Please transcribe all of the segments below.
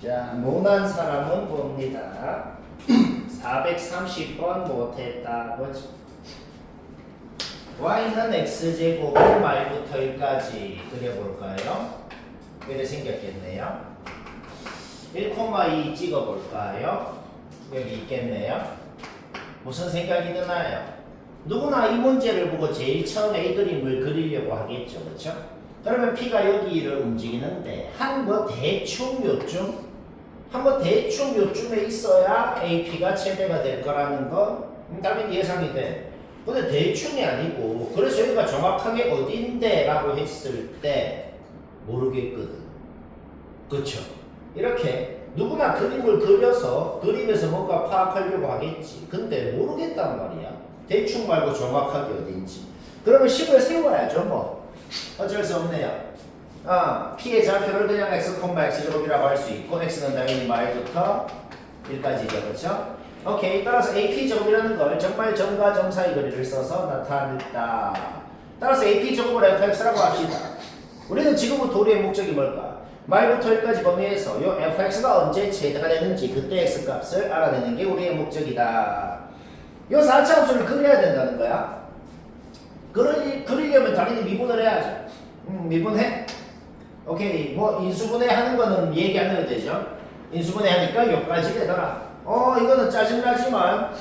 자, 모난 사람은 봅니다. 430번 못했다. 뭐지? y는 x제곱을 말부터 일까지 그려볼까요? 이렇게 생겼겠네요. 1,2 찍어볼까요? 여기 있겠네요. 무슨 생각이 드나요? 누구나 이 문제를 보고 제일 처음 A 그림을 그리려고 하겠죠. 그렇죠? 그러면 P가 여기를 움직이는데 한 뭐 대충 요쯤에 있어야 AP가 최대가 될 거라는 건 당연히 예상이 돼. 근데 대충이 아니고 그래서 여기가 정확하게 어딘데 라고 했을 때 모르겠거든. 그쵸? 이렇게 누구나 그림을 그려서 그림에서 뭔가 파악하려고 하겠지. 근데 모르겠단 말이야. 대충 말고 정확하게 어딘지. 그러면 식을 세워야죠 뭐. 어쩔 수 없네요. P의 좌표를 그냥 x, x제곱이라고 할 수 있고 x는 당연히 말부터 1까지죠. 그렇죠? 오케이. 따라서 AP제곱이라는 걸 정말 점과 점 사이 거리를 써서 나타냈다. 따라서 AP제곱을 fx라고 합시다. 우리는 지금부터 우리의 목적이 뭘까? 말부터 1까지 범위에서 요 fx가 언제 최대가 되는지 그때 x값을 알아내는 게 우리의 목적이다. 요 4차 함수를 그려야 된다는 거야. 그리려면 당연히 미분을 해야죠. 미분해? 오케이. 뭐 인수분해 하는 거는 얘기 안 해도 되죠. 인수분해 하니까 여기까지 되더라. 이거는 짜증나지만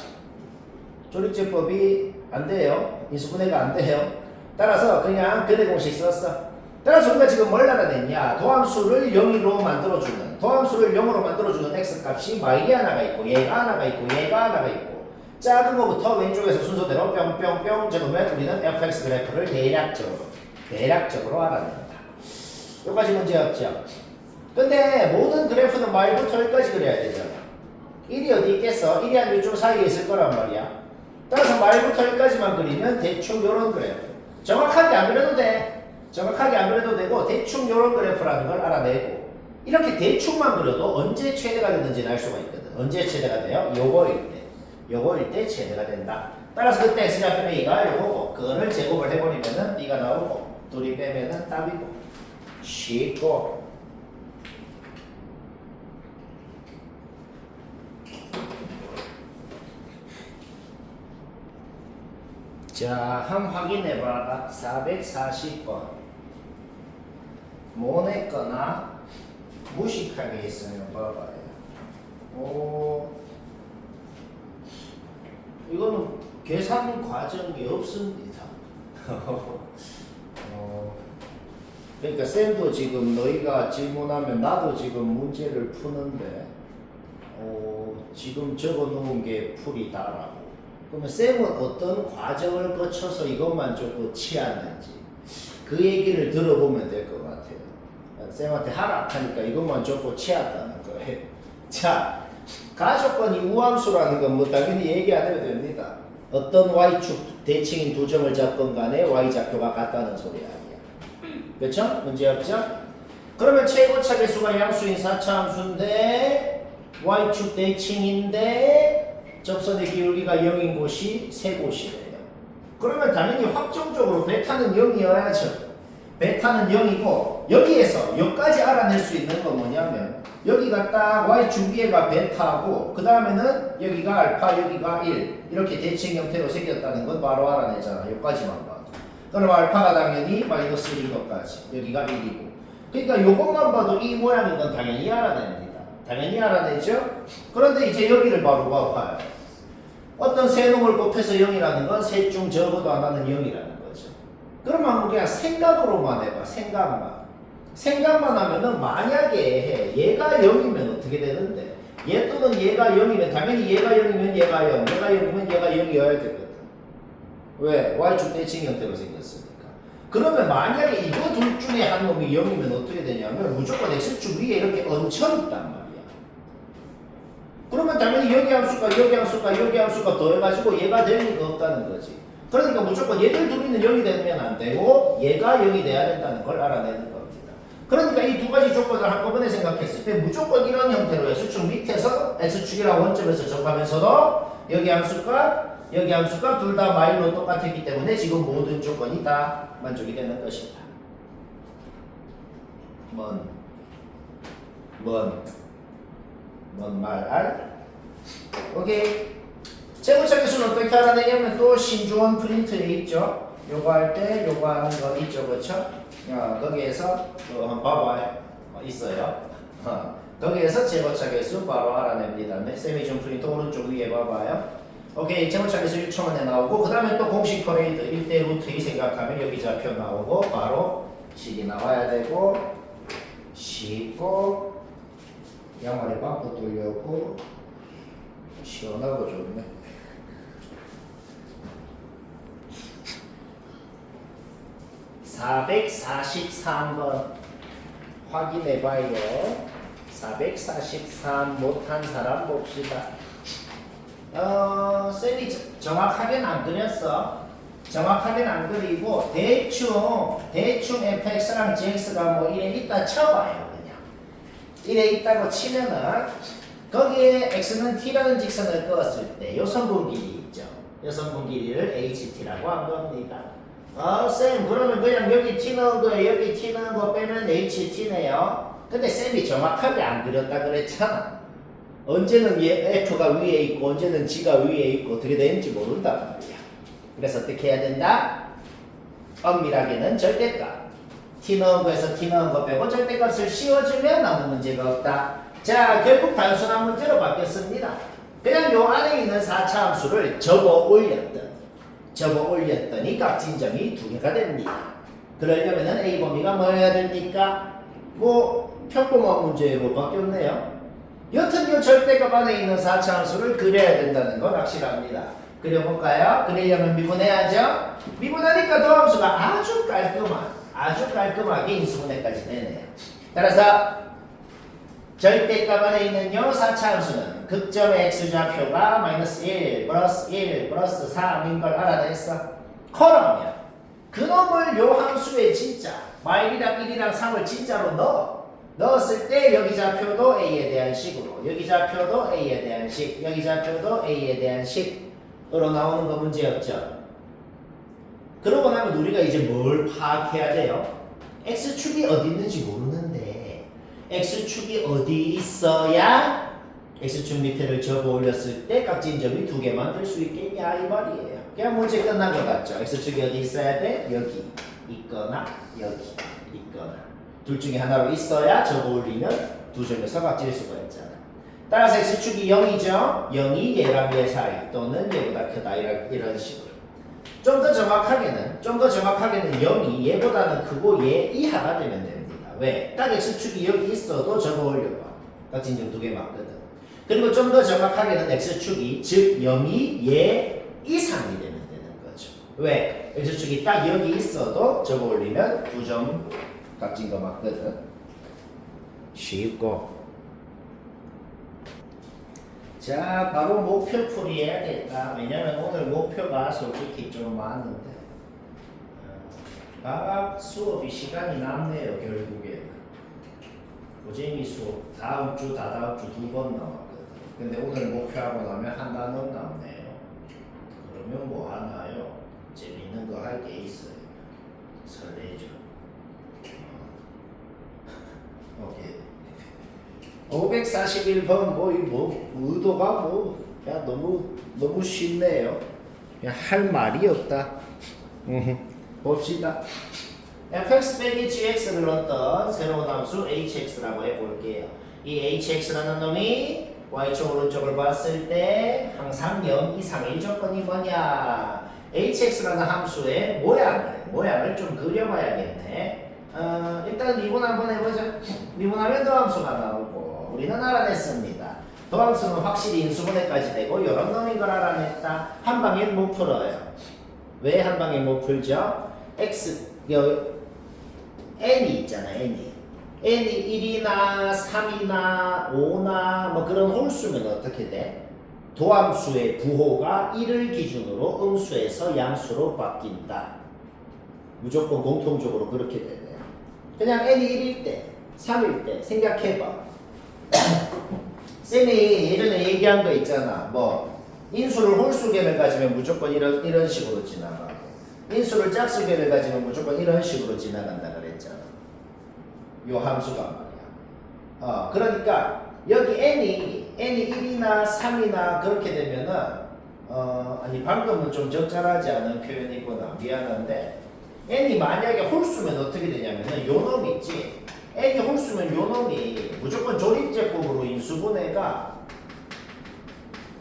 조립제법이 안 돼요. 인수분해가 안 돼요. 따라서 그냥 근해 공식 썼어. 따라서 우리가 지금 뭘 알아냈냐? 도함수를 0으로 만들어주는 도함수를 0으로 만들어주는 x값이 마이게 하나가 있고 얘가 하나가 있고 얘가 하나가 있고 작은 거부터 왼쪽에서 순서대로 뿅뿅뿅 적으면 우리는 fx 그래프를 대략적으로 알아낸다. 여기까지 문제 없죠? 근데 모든 그래프는 말부터 1까지 그려야 되잖아. 1이 어디 있겠어? 1이 한 이쪽 사이에 있을 거란 말이야. 따라서 말부터 1까지만 그리면 대충 요런 그래프. 정확하게 안 그려도 돼. 정확하게 안 그려도 되고 대충 요런 그래프라는 걸 알아내고 이렇게 대충만 그려도 언제 최대가 되는지는 알 수가 있거든. 언제 최대가 돼요? 요거일 때 최대가 된다. 따라서 그때 x좌표 a가 요거고 그거를 제곱을 해버리면은 b가 나오고 둘이 빼면은 답이고 쉽고 자, 한번 확인해봐라. 440번 모내거나 무식하게 있으면 봐봐요. 이거는 계산 과정이 없습니다. 그러니까 쌤도 지금 너희가 질문하면 나도 지금 문제를 푸는데 지금 적어 놓은 게 풀이다라고. 그러면 쌤은 어떤 과정을 거쳐서 이것만 조금 치았는지 그 얘기를 들어보면 될 것 같아요. 쌤한테 하라 하니까 이것만 조금 치았다는 거예요. 자, 가조건이 우함수라는 건 뭐 당연히 얘기 안 해도 됩니다. 어떤 y축 대칭인 두 점을 잡건 간에 y좌표가 같다는 소리 아니야. 그렇죠? 문제 없죠? 그러면 최고차 계수가 양수인 4차 함수인데 y축 대칭인데 접선의 기울기가 0인 곳이 세 곳이래요. 그러면 당연히 확정적으로 베타는 0이어야죠. 베타는 0이고 여기에서 여기까지 알아낼 수 있는 건 뭐냐면 여기가 딱 y축 위에가 베타고 그 다음에는 여기가 알파 여기가 1 이렇게 대칭 형태로 생겼다는 건 바로 알아내잖아. 여기까지만 봐도. 그럼 알파가 당연히 마이너스 1인 것까지 여기가 1이고 그러니까 이것만 봐도 이 모양인 건 당연히 알아냅니다. 당연히 알아내죠. 그런데 이제 여기를 바로 봐봐요. 어떤 세 놈을 곱해서 0이라는 건 셋 중 적어도 하나는 0이라는 거죠. 그러면 그냥 생각으로만 해봐. 생각만 하면은 만약에 얘가 0이면 어떻게 되는데 얘 또는 얘가 0이면 당연히 얘가 0이면 얘가 0 얘가 0이면 얘가 0이어야 되거든. 왜? y축 대칭 형태로 생겼으니까. 그러면 만약에 이거 둘 중에 한 놈이 0이면 어떻게 되냐면 무조건 x축 위에 이렇게 얹혀있단 말이야. 그러면 당연히 여기 함수가 더해가지고 얘가 될 리가 없다는 거지. 그러니까 무조건 얘들 둘이는 0이 되면 안 되고 얘가 0이 돼야 된다는 걸 알아내는 겁니다. 그러니까 이 두 가지 조건을 한꺼번에 생각했을 때 무조건 이런 형태로 x축 밑에서 x축이라고 원점에서 접하면서도 여기 함수가 둘 다 마일로 똑같았기 때문에 지금 모든 조건이 다 만족이 되는 것이다. 뭔 말 알? 오케이. 제곱차 계수는 어떻게 알아내냐면 또 신조원 프린트에 있죠. 요거 할 때 요거 하는 거 있죠, 그렇죠? 거기에서 한번 봐봐요. 있어요. 거기에서 제곱차 계수 바로 알아냅니다. 쌤이 준 프린트 오른쪽 위에 봐봐요. 오케이, 제곱차 계수 1초만에 나오고 그 다음에 또 공식 퍼레이드 1대 루트 2 생각하면 여기 좌표 나오고 바로 식이 나와야 되고 쉽고 양말에 빵꾸 뚫렸고 시원하고 좋네. 443번 확인해봐요. 443 못한 사람 봅시다. 쌤이 정확하게는 안 그렸어. 정확하게는 안 그리고 대충 fx랑 gx가 뭐 이래 있다 쳐봐요. 그냥 이래 있다고 치면은 거기에 x는 t라는 직선을 그었을 때 요 선분 길이 있죠. 요 선분 길이를 ht라고 한 겁니다. 쌤 그러면 그냥 여기 t 넣은 거에 여기 t 넣은 거 빼면 ht네요. 근데 쌤이 정확하게 안 그렸다 그랬잖아. 언제는 f가 위에 있고 언제는 g가 위에 있고 어떻게 되는지 모른단 말이야. 그래서 어떻게 해야 된다? 엄밀하게는 절대값. t 넣은 거에서 t 넣은 거 빼고 절대값을 씌워주면 아무 문제가 없다. 자, 결국 단순한 문제로 바뀌었습니다. 그냥 요 안에 있는 4차 함수를 접어 올렸더니 값진점이 2개가 됩니다. 그러려면 A 범위가 뭐 해야 됩니까? 뭐 평범한 문제로 바뀌었네요. 여튼 요 절대값 안에 있는 4차 함수를 그려야 된다는 건 확실합니다. 그려볼까요? 그리려면 미분해야죠? 미분하니까 도함수가 아주 깔끔하게 인수분해까지 되네요. 따라서 절대값 안에 있는 요 4차 함수는 극점의 x좌표가 마이너스 1 플러스 3인 걸 알아냈어. 그러면 그놈을 요 함수에 진짜 마일이랑 1이랑 3을 진짜로 넣었을 때 여기 좌표도 a에 대한 식으로 여기 좌표도 a에 대한 식 여기 좌표도 a에 대한 식으로 나오는 거 문제였죠. 그러고 나면 우리가 이제 뭘 파악해야 돼요? x축이 어디 있는지 모르는데 x축이 어디 있어야 x축 밑에를 접어 올렸을 때 깍진점이 2개 만들 수 있겠냐 이 말이에요. 그냥 문제 끝난 것 같죠. x축이 어디 있어야 돼? 여기 있거나 여기 있거나 둘 중에 하나로 있어야 접어 올리면 두 점에서 각질 수가 있잖아. 따라서 x축이 0이죠. 0이 얘랑 얘 사이 또는 얘보다 크다 이런 식으로. 좀 더 정확하게는 0이 얘보다는 크고 얘 이하가 되면 됩니다. 왜? 딱 x축이 여기 있어도 접어 올려봐. 깍진점 2개 맞거든. 그리고 좀 더 정확하게는 x축이 즉 0이 얘 이상이 되면 되는 거죠. 왜? x축이 딱 여기 있어도 접어 올리면 2점 깍진 거 맞거든. 쉽고. 자, 바로 목표 풀이 해야겠다. 왜냐면 오늘 목표가 솔직히 좀 많은데 방학 수업이 시간이 남네요. 결국에 고재미 수업 다음 주 다다음 주 2번 남았거든. 근데 오늘 목표하고 나면 한 단원 남네요. 그러면 뭐 하나요? 재밌는 거 할 게 있어요. 설레죠. 오케이. 541번 뭐 의도가 그냥 너무 쉽네요. 그냥 할 말이 없다. 봅시다. fx 빼기 gx를 넣었던 새로운 함수 hx라고 해볼게요. 이 hx라는 놈이 y축 오른쪽을 봤을 때 항상 0 이상의 조건이 뭐냐? hx라는 함수의 모양을 좀 그려봐야겠네. 일단 미분 한번 해보죠. 미분하면 도함수가 나오고 우리는 알아냈습니다. 도함수는 확실히 인수분해까지 되고 이런 놈인 걸 알아냈다. 한 방에 못 풀어요. 왜 한 방에 못 풀죠? n이 있잖아. n이 1이나 3이나 5나 뭐 그런 홀수면 어떻게 돼? 도함수의 부호가 1을 기준으로 음수에서 양수로 바뀐다. 무조건 공통적으로 그렇게 되네요. 그냥 n이 1일 때, 3일 때 생각해봐. 쌤이 예전에 얘기한 거 있잖아. 뭐 인수를 홀수견을 가지면 무조건 이런 식으로 지나가고 인수를 짝수견을 가지면 무조건 이런 식으로 지나간다 그랬잖아. 요 함수가 말이야. 그러니까 여기 n이 n이 1이나 3이나 그렇게 되면은 아니 방금은 좀 적절하지 않은 표현이구나. 미안한데 n이 만약에 홀수면 어떻게 되냐면은 요 놈 있지. n이 홀수면 요 놈이 무조건 조립제법으로 인수분해가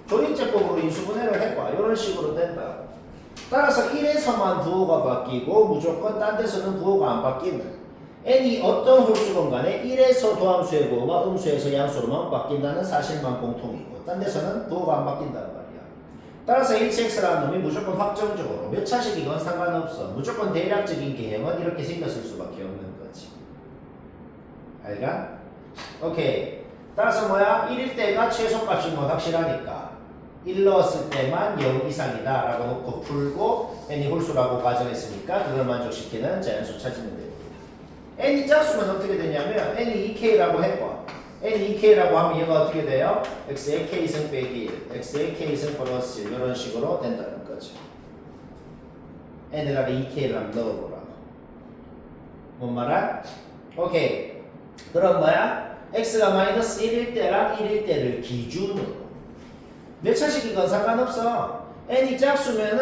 조립제법으로 인수분해를 해봐. 이런 식으로 된다고. 따라서 1에서만 부호가 바뀌고 무조건 딴 데서는 부호가 안 바뀌는 n이 어떤 홀수건 간에 1에서 도함수의 부호가 음수에서 양수로만 바뀐다는 사실만 공통이고 딴 데서는 부호가 안 바뀐다는 말이야. 따라서 hx라는 놈이 무조건 확정적으로 몇 차식이건 상관없어. 무조건 대략적인 개형은 이렇게 생겼을 수밖에 없는 거지. 알가? 오케이. 따라서 뭐야? 1일 때가 최소값인 건 확실하니까 1 넣었을 때만 0 이상이다 라고 놓고 풀고 n이 홀수라고 가정했으니까 그걸 만족시키는 자연수 찾으면 됩니다. n이 짝수면 어떻게 되냐면 n이 2k라고 해봐. n이 2k라고 하면 얘가 어떻게 돼요? x의 k승 빼기 1, x의 k승 플러스 1 이런 식으로 된다는 거죠. n에다가 2k를 한번 넣어보라고. 뭔 말아? 오케이. 그럼 뭐야? x가 마이너스 1일 때랑 1일 때를 기준으로 몇 차식이건 상관없어. n이 짝수면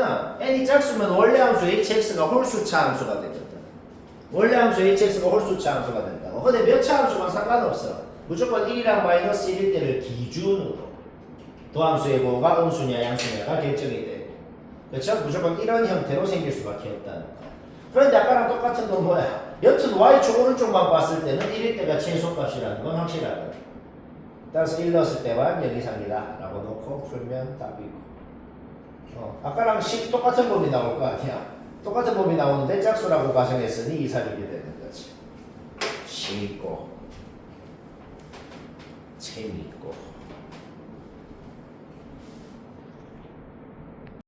원래 함수 hx가 홀수차 함수가 되거든. 원래 함수 hx가 홀수차 함수가 된다고. 근데 몇 차 함수건 상관없어. 무조건 1이랑 마이너스 1일 때를 기준으로 도함수의 부호가 음수냐 양수냐가 결정이 되고, 그렇죠? 무조건 이런 형태로 생길 수밖에 없다는 거. 그런데 아까랑 똑같은 건 뭐야? 여튼 y축 오른쪽만 봤을 때는 1일 때가 최소값이라는 건 확실하거든. 따라서 1 넣었을 때만 0 이상이다 라고 놓고 풀면 답이고. 아까랑 똑같은 법이 나올 거 아니야. 똑같은 법이 나오는데 짝수라고 가정했으니 이사력이 되는 거지. 쉽고 재미있고